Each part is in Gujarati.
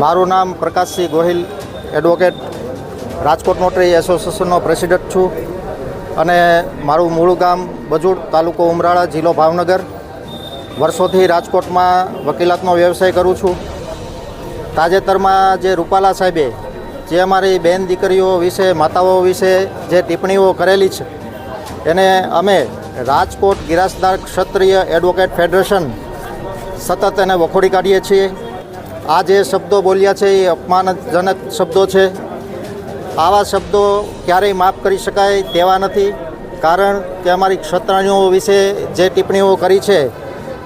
મારું નામ પ્રકાશસિંહ ગોહિલ, એડવોકેટ, રાજકોટ નોટરી એસોસિએશનનો પ્રેસિડેન્ટ છું અને મારું મૂળ ગામ બજુડ, તાલુકો ઉમરાળા, જિલ્લો ભાવનગર. વર્ષોથી રાજકોટમાં વકીલાતનો વ્યવસાય કરું છું. તાજેતરમાં જે રૂપાલા સાહેબે જે અમારી બેન દીકરીઓ વિશે, માતાઓ વિશે જે ટિપ્પણીઓ કરેલી છે એને અમે રાજકોટ ગિરાસદાર ક્ષત્રિય એડવોકેટ ફેડરેશન સતત એને વખોડી કાઢીએ છીએ. આ જે શબ્દો બોલ્યા છે એ અપમાનજનક શબ્દો છે. આવા શબ્દો ક્યારેય માફ કરી શકાય તેવા નથી, કારણ કે અમારી ક્ષત્રિયો વિશે જે ટિપ્પણીઓ કરી છે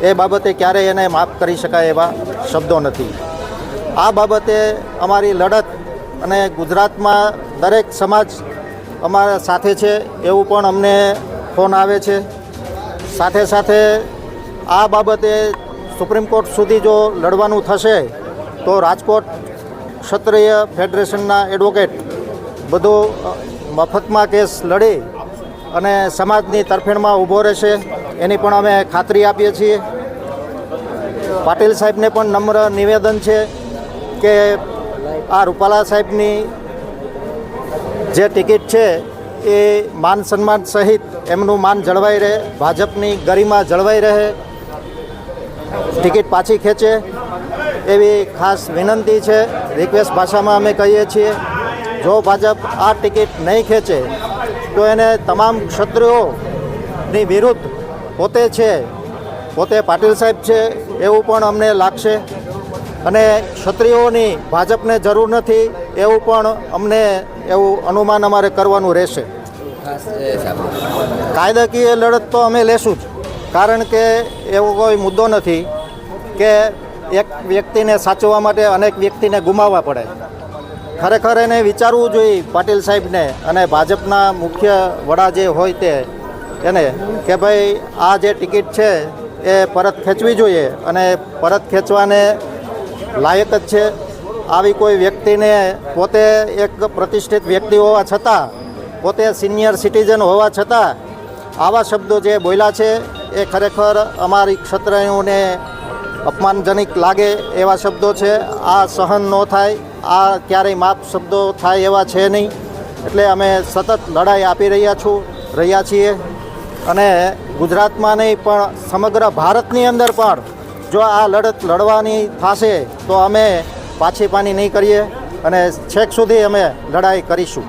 એ બાબતે ક્યારેય એને માફ કરી શકાય એવા શબ્દો નથી. આ બાબતે અમારી લડત અને ગુજરાતમાં દરેક સમાજ અમારા સાથે છે એવું પણ અમને ફોન આવે છે. સાથે સાથે આ બાબતે સુપ્રીમ કોર્ટ સુધી જો લડવાનું થશે તો રાજકોટ ક્ષત્રિય ફેડરેશનના એડવોકેટ બધો મફતમાં કેસ લડી અને સમાજની તરફેણમાં ઊભો રહેશે એની પણ અમે ખાતરી આપીએ છીએ. પાટીલ સાહેબને પણ નમ્ર નિવેદન છે કે આ રૂપાલા સાહેબની જે ટિકિટ છે એ માન સન્માન સહિત એમનું માન જળવાઈ રહે, ભાજપની ગરિમા જળવાઈ રહે, ટિકિટ પાછી ખેંચે એવી ખાસ વિનંતી છે. રિક્વેસ્ટ ભાષામાં અમે કહીએ છીએ, જો ભાજપ આ ટિકિટ નહીં ખેંચે તો એને તમામ ક્ષત્રિયોની વિરુદ્ધ પોતે પાટીલ સાહેબ છે એવું પણ અમને લાગશે અને ક્ષત્રિયોની ભાજપને જરૂર નથી એવું પણ અમને એવું અનુમાન અમારે કરવાનું રહેશે. કાયદાકીય લડત તો અમે લેશું જ, કારણ કે એવો કોઈ મુદ્દો નથી કે એક વ્યક્તિને સાચવવા માટે અનેક વ્યક્તિને ગુમાવવા પડે. ખરેખર એને વિચારવું જોઈએ પાટીલ સાહેબને અને ભાજપના મુખ્ય વડા જે હોય તે એને કે ભાઈ આ જે ટિકિટ છે એ પરત ખેંચવી જોઈએ અને પરત ખેંચવાને લાયક જ છે. આવી કોઈ વ્યક્તિને પોતે એક પ્રતિષ્ઠિત વ્યક્તિ હોવા છતાં, પોતે સિનિયર સિટીઝન હોવા છતાં આવા શબ્દો જે બોલ્યા છે એ ખરેખર અમારી ક્ષત્રિયોને અપમાનજનક લાગે એવા શબ્દો છે. આ સહન ન થાય, આ ક્યારેય માફ શબ્દો થાય એવા છે નહીં. એટલે અમે સતત લડાઈ આપી રહ્યા છીએ અને ગુજરાતમાં નહીં પણ સમગ્ર ભારતની અંદર પણ જો આ લડત લડવાની થશે તો અમે પાછી પાની નહીં કરીએ અને છેક સુધી અમે લડાઈ કરીશું.